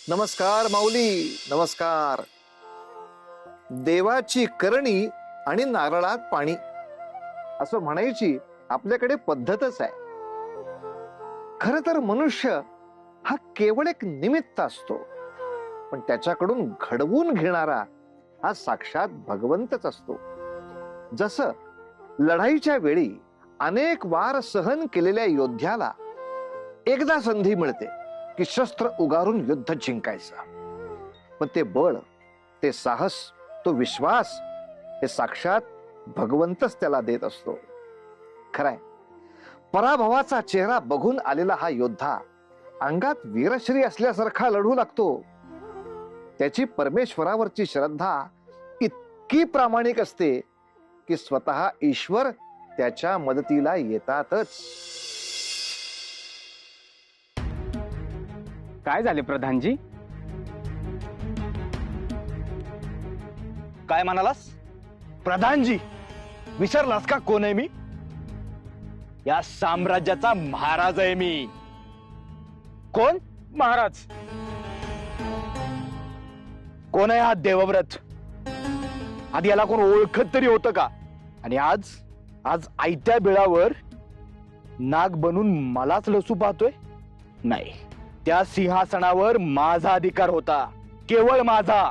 नमस्कार माऊली, नमस्कार. देवाची करणी आणि नारळात पाणी असं म्हणायची आपल्याकडे पद्धतच आहे. खर तर मनुष्य हा केवळ एक निमित्त असतो, पण त्याच्याकडून घडवून घेणारा हा साक्षात भगवंतच असतो. जसं लढाईच्या वेळी अनेक वार सहन केलेल्या योद्ध्याला एकदा संधी मिळते की शस्त्र उगारून युद्ध जिंकायचं, पण ते बळ, ते साहस, तो विश्वास हे साक्षात भगवंतच त्याला देत असतो. खरंय, पराभवाचा चेहरा बघून आलेला हा योद्धा अंगात वीरश्री असल्यासारखा लढू लागतो. त्याची परमेश्वरावरची श्रद्धा इतकी प्रामाणिक असते की स्वतः ईश्वर त्याच्या मदतीला येतातच. काय झाले प्रधानजी? काय म्हणालास? प्रधानजी विसरलास का कोण आहे मी? या साम्राज्याचा महाराज आहे मी. कोण महाराज? कोण आहे हा देवव्रत? आधी याला कोण ओळखत तरी होतं का? आणि आज आज आयत्या बिळावर नाग बनून मलाच लसू पाहतोय? नाही, त्या सिंहासनावर माझा अधिकार होता, केवळ माझा,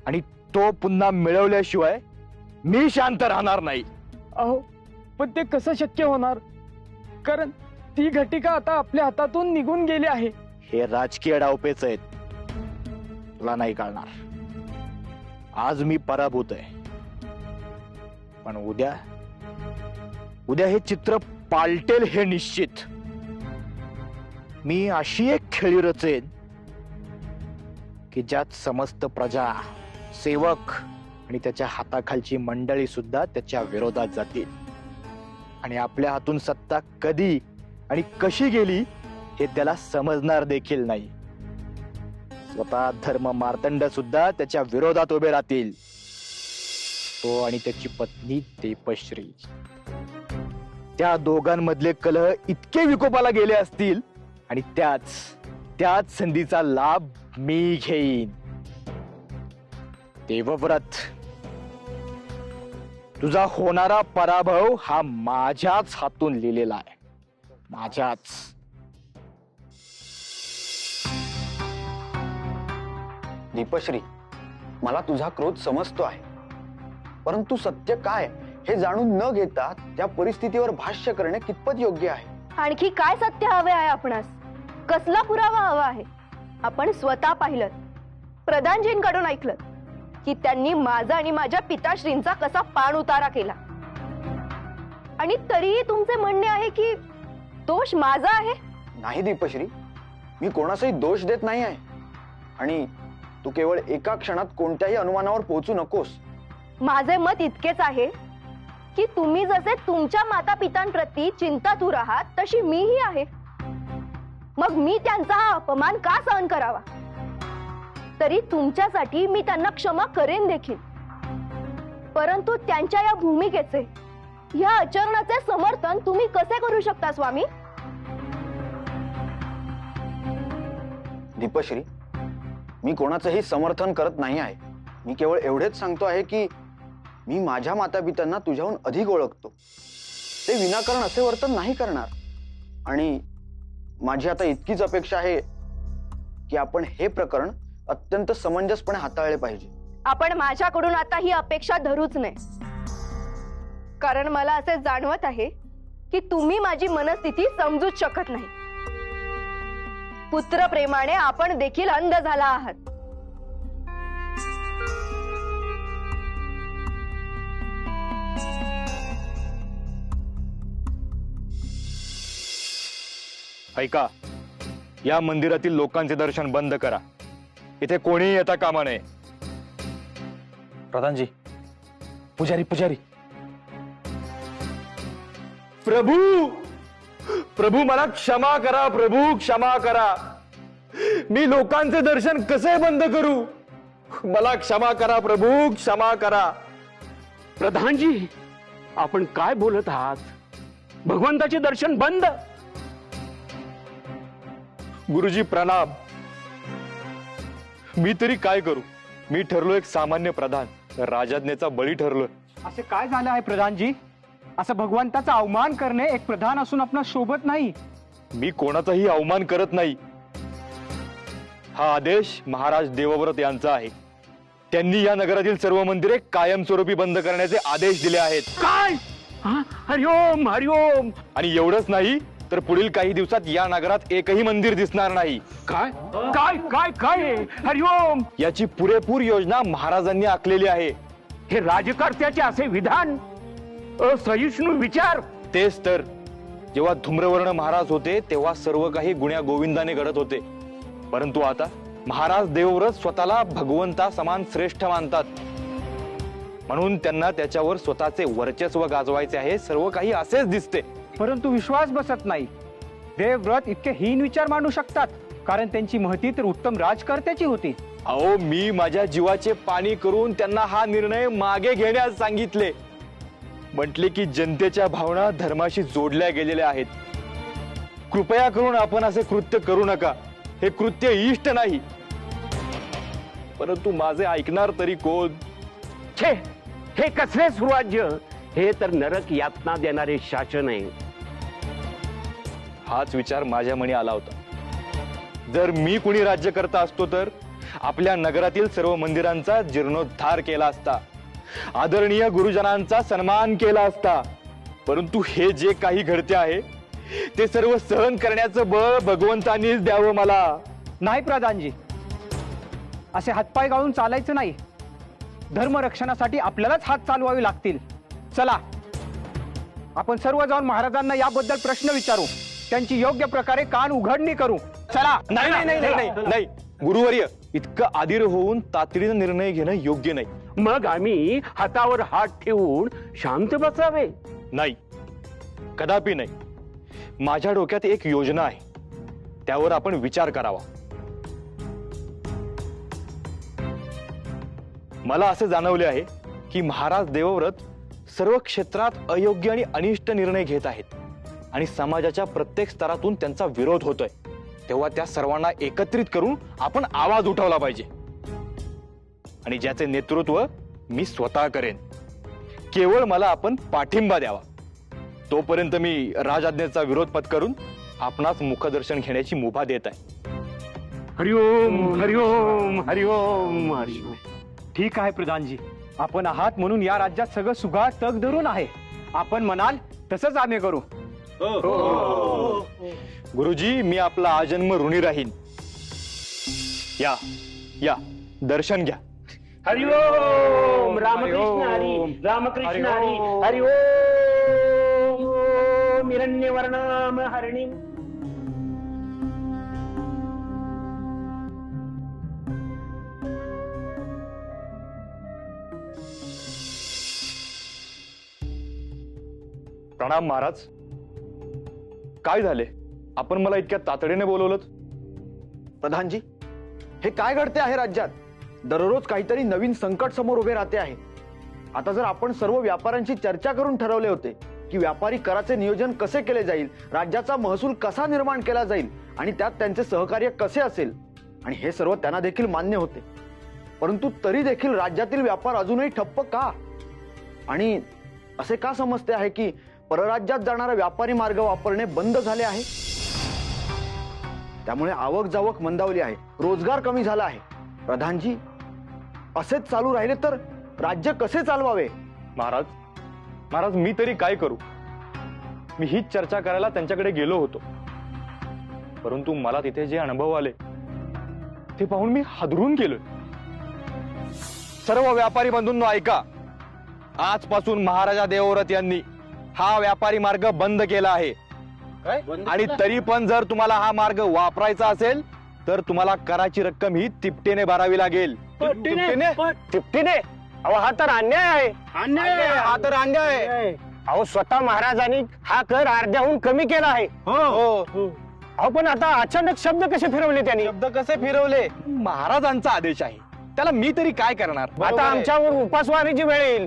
आणि तो पुन्हा मिळवल्याशिवाय मी शांत राहणार नाही. अहो, पण ते कसं शक्य होणार? कारण ती घटिका आता आपल्या हातातून निघून गेली आहे. हे राजकीय डावपेच आहेत, तुला नाही कळणार. आज मी पराभूत आहे, पण उद्या उद्या हे चित्र पालटेल हे निश्चित. मी अशी एक खेळी रचेन की ज्यात समस्त प्रजा, सेवक आणि त्याच्या हाताखालची मंडळी सुद्धा त्याच्या विरोधात जातील, आणि आपल्या हातून सत्ता कधी आणि कशी गेली हे त्याला समजणार देखील नाही. स्वतः धर्म मार्तंड सुद्धा त्याच्या विरोधात उभे राहतील, तो आणि त्याची पत्नी देपश्री. त्या दोघांमधले कलह इतके विकोपाला गेले असतील, आणि त्याच संधीचा लाभ मी घेईन. देवव्रत, तुझा होणारा पराभव हा माझ्याच हातून लिहिलेला आहे, माझ्याच. दीपश्री, मला तुझा क्रोध समजतो आहे, परंतु सत्य काय हे जाणून न घेता त्या परिस्थितीवर भाष्य करणे कितपत योग्य आहे? आणखी काय सत्य हवे आहे आपणास? कसला पुरावा हवा आहे? आपण स्वतः पाहिलं, प्रधानजींकडून ऐकलं की त्यांनी माझा आणि माझ्या पिताश्रींचा कसा पाण उतारा केला, आणि तरीही तुमचे म्हणणे आहे की दोष माझा आहे. नाही दीपश्री, मी कोणाचाही दोष देत नाही आहे, आणि तू केवळ एका क्षणात कोणत्याही अनुमानावर पोहोचू नकोस. माझे मत इतकेच आहे की तुम्ही जसे तुमच्या माता पितांप्रती चिंतातूर आहात, तशी मीही आहे. मग मी त्यांचा हा अपमान का सहन करावा? तरी तुमच्यासाठी मी त्यांना क्षमा करेन देखील, परंतु त्यांच्या या भूमिकेचे, या आचरणाचे समर्थन तुम्ही कसे करू शकता स्वामी? दीपश्री, मी कोणाचंही समर्थन करत नाही आहे. मी केवळ एवढेच सांगतो आहे की मी माझ्या माता पित्यांना तुझ्याहून अधिक ओळखतो. ते विनाकारण असे वर्तन नाही करणार, आणि माझी आता इतकीच अपेक्षा आहे की आपण हे प्रकरण अत्यंत समंजसपणे हाताळले पाहिजे. आपण माझ्याकडून आता ही अपेक्षा धरूच नाही, कारण मला असे जाणवत आहे की तुम्ही माझी मनस्थिती समजूच शकत नाही. पुत्रप्रेमाने आपण देखील अंध झाला आहात. ऐका, या मंदिरातील लोकांचे दर्शन बंद करा. इथे कोणीही येता कामा नये. प्रधानजी, पुजारी पुजारी. प्रभू, प्रभू मला क्षमा करा, प्रभू क्षमा करा. मी लोकांचे दर्शन कसे बंद करू? मला क्षमा करा प्रभू, क्षमा करा. प्रधानजी, आपण काय बोलत आहात? भगवंताचे दर्शन बंद? गुरुजी प्रणाम. मी तरी काय करू? मी ठरलो एक सामान्य प्रधान, राजाज्ञेचा बळी ठरलोय. असे काय झालं आहे प्रधानजी? असं भगवंताचा अवमान करणे एक प्रधान असून आपणा शोभत नाही. मी कोणाचाही अवमान करत नाही. हा आदेश महाराज देवव्रत यांचा आहे. त्यांनी या नगरातील सर्व मंदिरे कायमस्वरूपी बंद करण्याचे आदेश दिले आहेत. काय? हरिओम हरिओम. आणि एवढंच नाही तर पुढील काही दिवसात या नगरात एकही मंदिर दिसणार नाही. काय काय काय काय? हरिओम. याची पुरेपूर योजना महाराजांनी आखलेली आहे. हे राजकर्त्याचे असे विधान, असहिष्णू विचार. तेच तर. जेव्हा धूम्रवर्ण महाराज होते तेव्हा सर्व काही गुण्या गोविंदाने घडत होते. परंतु आता महाराज देवव्रत स्वतःला भगवंता समान श्रेष्ठ मानतात. म्हणून त्यांना त्याच्यावर स्वतःचे वर्चस्व गाजवायचे आहे. सर्व काही असेच दिसते. परंतु विश्वास बसत नाही. देवव्रत इतके हीन विचार मांडू शकतात, कारण त्यांची महती तर उत्तम राजकर्त्याची होती. अहो, मी माझ्या जीवाचे पाणी करून त्यांना हा निर्णय मागे घेण्यास सांगितले. म्हटले की जनतेच्या भावना धर्माशी जोडल्या गेलेल्या आहेत. कृपया करून आपण असे कृत्य करू नका. हे कृत्य इष्ट नाही. परंतु माझे ऐकणार तरी कोण? छे, हे कसले सुराज्य? हे तर नरक यातना देणारे शासन आहे. हाच विचार माझ्या मनी आला होता. जर मी कुणी राज्य करता असतो तर आपल्या नगरातील सर्व मंदिरांचा जीर्णोद्धार केला असता, आदरणीय गुरुजनांचा सन्मान केला असता. परंतु हे जे काही घडते आहे ते सर्व सहन करण्याचं बळ भगवंतानीच द्यावं मला. नाही प्रधानजी, असे हातपाय गाळून चालायचं नाही. धर्मरक्षणासाठी आपल्यालाच हात चालवावे लागतील. चला, आपण सर्व जाऊन महाराजांना याबद्दल प्रश्न विचारू. त्यांची योग्य प्रकारे कान उघडणी करू. चला. नाही नाही नाही नाही नाही गुरुवर्य, इतकं आधीर होऊन तातडीनं निर्णय घेणं योग्य नाही. मग आम्ही हातावर हात ठेवून शांत बसावे? नाही, कदापि नाही. माझ्या डोक्यात एक योजना आहे. त्यावर आपण विचार करावा. मला असे जाणवले आहे की महाराज देवव्रत सर्व क्षेत्रात अयोग्य आणि अनिष्ट निर्णय घेत आहेत आणि समाजाच्या प्रत्येक स्तरातून त्यांचा विरोध होतोय. तेव्हा त्या सर्वांना एकत्रित करून आपण आवाज उठवला पाहिजे. आणि ज्याचे नेतृत्व मी स्वतः करेन. केवळ मला आपण पाठिंबा द्यावा. तोपर्यंत मी राजआज्ञेचा विरोध पत्करून आपणास मुखदर्शन घेण्याची मुभा देत आहे. हरिओम हरिओम हरिओम हरिओम. ठीक आहे प्रधानजी, आपण आहात म्हणून या राज्यात सगळं सुगाळ तग धरून आहे. आपण म्हणाल तसंच आम्ही करू. गुरुजी, मी आपला आजन्म ऋणी राहीन. या या, दर्शन घ्या. हरिओम रामकृष्ण हरी रामकृष्ण हरी. हरिओम हिरण्यवर्णम हरिणीम. प्रणाम महाराज. काय झाले? आपण मला इतक्या तातडीने बोलवलं? प्रधानजी, हे काय घडते आहे राज्यात? दररोज काहीतरी नवीन संकट समोर उभे राहते आहे. आता जर आपण सर्व व्यापाऱ्यांशी चर्चा करून ठरवले होते की व्यापारी कराचे नियोजन कसे केले जाईल, राज्याचा महसूल कसा निर्माण केला जाईल आणि त्यात त्यांचे सहकार्य कसे असेल, आणि हे सर्व त्यांना देखील मान्य होते. परंतु तरी देखील राज्यातील व्यापार अजूनही ठप्प का? आणि असे का समजते आहे की परराज्यात जाणारा व्यापारी मार्ग वापरणे बंद झाले आहे? त्यामुळे आवक जावक मंदावली आहे, रोजगार कमी झाला आहे. प्रधानजी, असेच चालू राहिले तर राज्य कसे चालवावे? महाराज, महाराज मी तरी काय करू? मी हीच चर्चा करायला त्यांच्याकडे गेलो होतो. परंतु मला तिथे जे अनुभव आले ते पाहून मी हादरून गेलोय. सर्व व्यापारी बंधूंनो ऐका. आजपासून महाराजा देवव्रत यांनी हा व्यापारी मार्ग बंद केला आहे. आणि तरी पण जर तुम्हाला हा मार्ग वापरायचा असेल तर तुम्हाला कराची रक्कम ही तिपटीने भरावी लागेल. तिपटीने? अहो, हा तर अन्याय आहे. हा तर अन्याय आहे. अहो, स्वतः महाराजांनी हा कर अर्ध्याहून कमी केला आहे. अहो, पण आता अचानक शब्द कसे फिरवले त्यांनी? शब्द कसे फिरवले? महाराजांचा आदेश आहे, त्याला मी तरी काय करणार? आता आमच्यावर उपासवारीची वेळ येईल.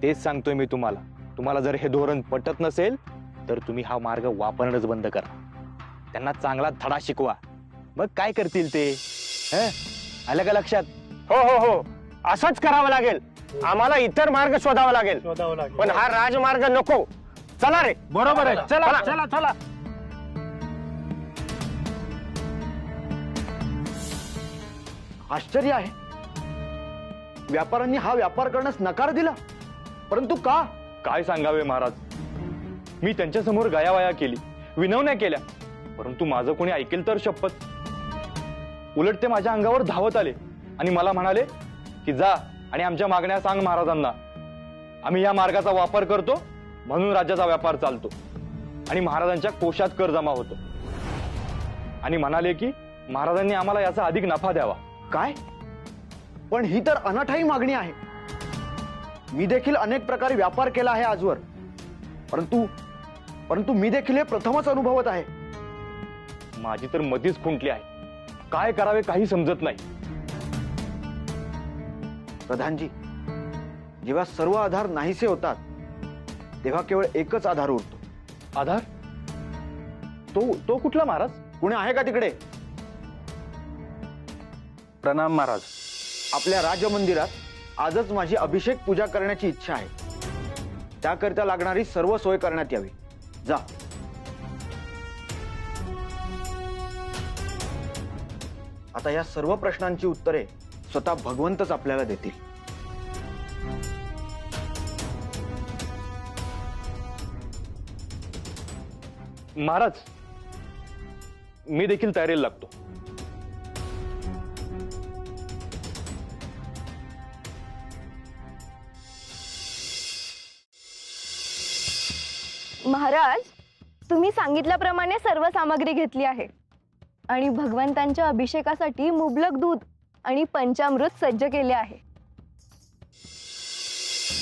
तेच सांगतोय मी तुम्हाला. तुम्हाला जर हे धोरण पटत नसेल तर तुम्ही हा मार्ग वापरणंच बंद करा. त्यांना चांगला धडा शिकवा. मग काय करतील ते? हं? आलं का लक्षात? हो हो हो, असंच करावं लागेल. आम्हाला इतर मार्ग शोधावा लागेल, पण हा राजमार्ग नको. चला रे. बरोबर आहे. चला चला चला. आश्चर्य आहे, व्यापाऱ्यांनी हा व्यापार करण्यास नकार दिला. परंतु का? काय सांगावे महाराज, मी त्यांच्या समोर गायावाया केली, विनवण्या केल्या, परंतु माझं कोणी ऐकेल तर शपथ. उलट ते माझ्या अंगावर धावत आले आणि मला म्हणाले की जा आणि आमच्या मागण्या सांग महाराजांना. आम्ही या मार्गाचा वापर करतो म्हणून राज्याचा व्यापार चालतो आणि महाराजांच्या कोशात कर जमा होतो. आणि म्हणाले की महाराजांनी आम्हाला याचा अधिक नफा द्यावा. काय? पण ही तर अनाठाई मागणी आहे. मी देखील अनेक प्रकारे व्यापार केला आहे आजवर, परंतु मी देखील हे प्रथमच अनुभवत आहे. माझी तर मतीच खुंटली आहे, काय करावे काही समजत नाही. प्रधानजी, जेव्हा सर्व आधार नाहीसे होतात तेव्हा केवळ एकच आधार उरतो. आधार? तो कुठला महाराज? कुणी आहे का तिकडे? प्रणाम महाराज. आपल्या राजमंदिरात आजच माझी अभिषेक पूजा करण्याची इच्छा आहे. त्याकरिता लागणारी सर्व सोय करण्यात यावी. जा. आता या सर्व प्रश्नांची उत्तरे स्वतः भगवंतच आपल्याला देतील. महाराज, मी देखील तयारीला लागतो. महाराज, तुम्ही सांगितल्याप्रमाणे सर्व सामग्री घेतली आहे आणि भगवंतांच्या अभिषेकासाठी मुबलक दूध आणि पंचामृत सज्ज केले आहे.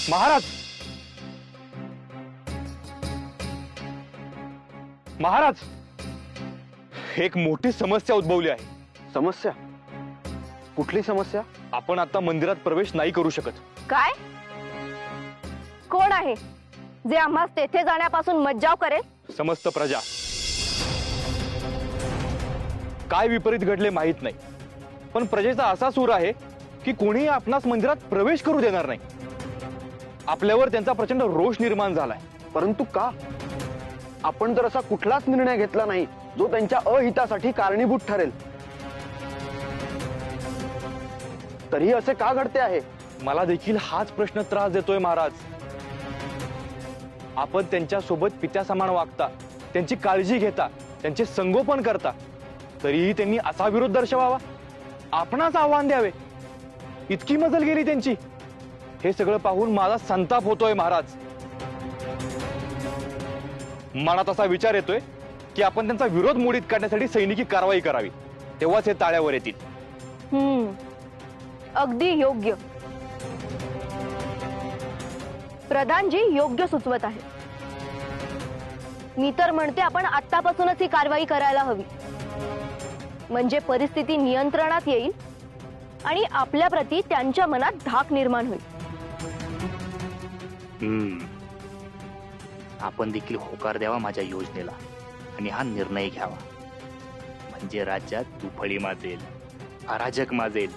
महाराज, महाराज, एक मोठी समस्या उद्भवली आहे. समस्या? कुठली समस्या? आपण आता मंदिरात प्रवेश नाही करू शकत. काय? कोण आहे जे आम्हास तेथे जाण्यापासून मज्जाव करेल? समस्त प्रजा. काय विपरीत घडले माहित नाही, पण प्रजेचा असा सूर आहे की कोणीही आपणास मंदिरात प्रवेश करू देणार नाही. आपल्यावर त्यांचा प्रचंड रोष निर्माण झालाय. परंतु का? आपण तर असा कुठलाच निर्णय घेतला नाही जो त्यांच्या अहितासाठी कारणीभूत ठरेल. तरीही असे का घडते आहे? मला देखील हाच प्रश्न त्रास देतोय महाराज. आपण त्यांच्या सोबत पित्या समान वागता, त्यांची काळजी घेता, त्यांचे संगोपन करता, तरीही त्यांनी असा विरोध दर्शवावा, आपणाच आव्हान द्यावे, इतकी मजल गेली त्यांची. हे सगळं पाहून माझा संताप होतोय महाराज. मनात असा विचार येतोय की आपण त्यांचा विरोध मोडीत काढण्यासाठी सैनिकी कारवाई करावी, तेव्हाच हे ताळ्यावर येतील. अगदी योग्य. प्रधानजी योग्य सुचवत आहे. मी तर म्हणते आपण आतापासूनच ही कारवाई करायला हवी, म्हणजे परिस्थिती नियंत्रणात येईल आणि आपल्या प्रती त्यांच्या मनात धाक निर्माण होईल. आपण देखील होकार द्यावा माझ्या योजनेला आणि हा निर्णय घ्यावा, म्हणजे राज्यात तुफळी माजेल, अराजक माजेल,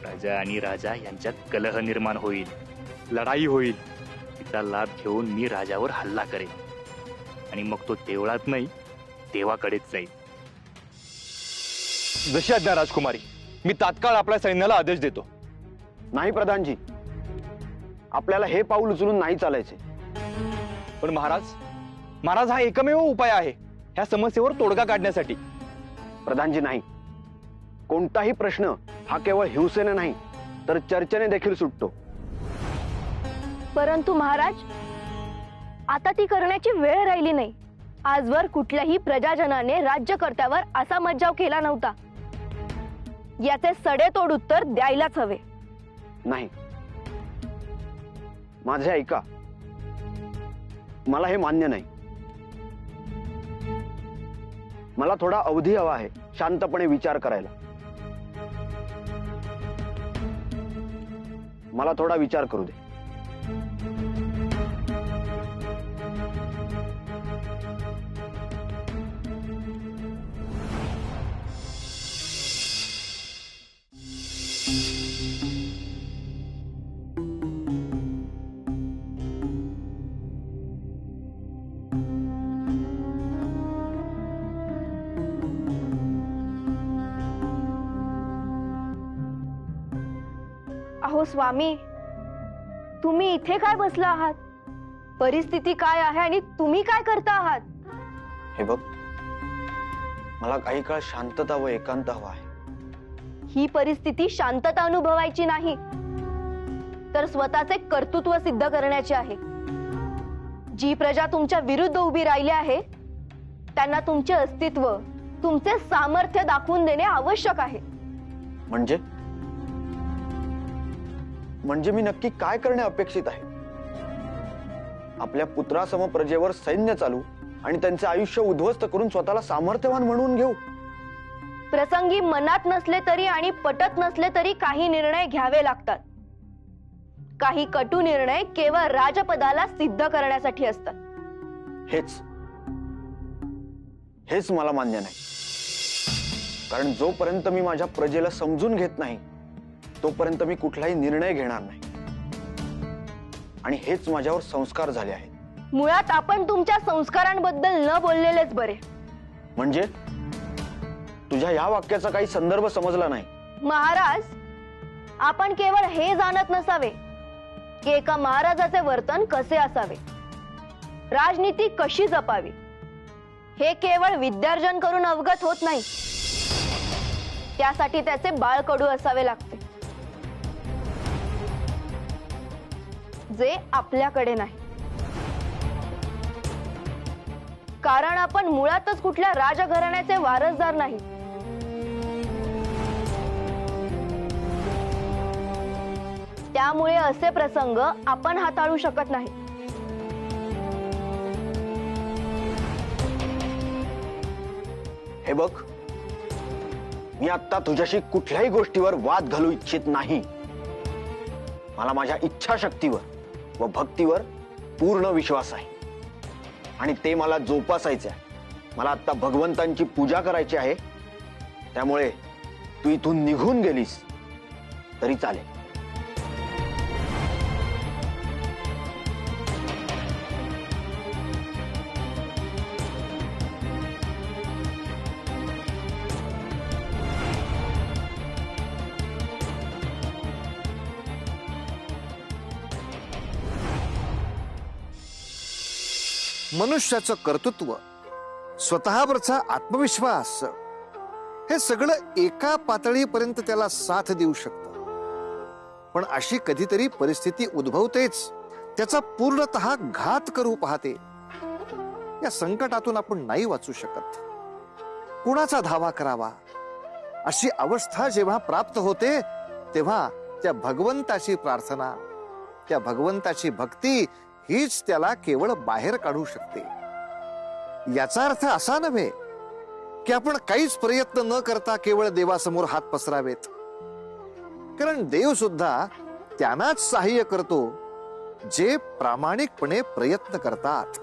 राजा आणि राजा यांच्यात कलह निर्माण होईल, लढाई होईल. तिचा लाभ घेऊन मी राजावर हल्ला करेन आणि मग तो देवळात नाही देवाकडेच जाईल. जशी आज्ञा राजकुमारी. मी तात्काळ आपल्या सैन्याला आदेश देतो. नाही प्रधानजी, आपल्याला हे पाऊल उचलून नाही चालायचे. पण महाराज हा एकमेव उपाय आहे ह्या समस्येवर तोडगा काढण्यासाठी. प्रधानजी नाही, कोणताही प्रश्न हा केवळ हिंसेने नाही तर चर्चेने देखील सुटतो. परंतु महाराज, आता ती करण्याची वेळ राहिली नाही. आजवर कुठल्याही प्रजाजनाने राज्यकर्त्यावर असा मज्जाव केला नव्हता. याचे सडेतोड उत्तर द्यायलाच हवे. नाही, माझे ऐका, मला हे मान्य नाही. मला थोडा अवधी हवा आहे शांतपणे विचार करायला. मला थोडा विचार करू दे. स्वामी, तुम्ही इथे काय बसला आहात? परिस्थिती काय आहे आणि तुम्ही काय करता आहात? हे बघ, मला काही काळ शांतता व एकांत हवा आहे. ही परिस्थिती शांतता अनुभवायची नाही, तर स्वतःचे कर्तृत्व सिद्ध करण्याचे आहे. जी प्रजा तुमच्या विरुद्ध उभी राहिली आहे त्यांना तुमचे अस्तित्व, तुमचे सामर्थ्य दाखवून देणे आवश्यक आहे. म्हणजे मी नक्की काय करणे अपेक्षित आहे? आपल्या पुत्रासम प्रजेवर सैन्य चालू आणि त्यांचे आयुष्य उद्ध्वस्त करून स्वतःला सामर्थ्यवान म्हणून घेऊ? प्रसंगी मनात नसले तरी आणि पटत नसले तरी काही निर्णय घ्यावे लागतात. काही कटू निर्णय केवळ राजपदाला सिद्ध करण्यासाठी असतात. हेच मला मान्य नाही. कारण जोपर्यंत मी माझ्या प्रजेला समजून घेत नाही तोपर्यंत मी कुठलाही निर्णय घेणार नाही. आणि हेच माझ्यावर संस्कार झाले आहेत. मुळात आपण तुमच्या संस्कारांबद्दल न बोललेलेच बरे. म्हणजे तुझ्या या वाक्याचा काही संदर्भ समजला नाही. महाराज, आपण केवळ हे जाणत नसावे की एका महाराजाचे वर्तन कसे असावे, राजनीती कशी जपावी, हे केवळ विद्यार्जन करून अवगत होत नाही. त्यासाठी त्याचे बाळकडू असावे लागते, जे आपल्याकडे नाही. कारण आपण मुळातच कुठल्या राजघराण्याचे वारसदार नाही. त्यामुळे असे प्रसंग आपण हाताळू शकत नाही. हे बघ, मी आता तुझ्याशी कुठल्याही गोष्टीवर वाद घालू इच्छित नाही. मला माझ्या इच्छाशक्तीवर व भक्तीवर पूर्ण विश्वास आहे आणि ते मला जोपासायचे आहे. मला आता भगवंतांची पूजा करायची आहे. त्यामुळे तू इथून निघून गेलीस तरी चालेल. मनुष्याचं कर्तृत्व, स्वतःवरचा आत्मविश्वास, हे सगळं एका पातळीपर्यंत त्याला साथ देऊ शकतं. पण अशी कधीतरी परिस्थिती उद्भवतेच, त्याचा पूर्णतः घात करू पाहते. या संकटातून आपण नाही वाचू शकत. कुणाचा धावा करावा अशी अवस्था जेव्हा प्राप्त होते तेव्हा त्या भगवंताची प्रार्थना, त्या भगवंताची भक्ती हीच त्याला केवळ बाहेर काढू शकते. याचा अर्थ असा नव्हे की आपण काहीच प्रयत्न न करता केवळ देवासमोर हात पसरावेत. कारण देव सुद्धा त्यांनाच सहाय्य करतो जे प्रामाणिकपणे प्रयत्न करतात.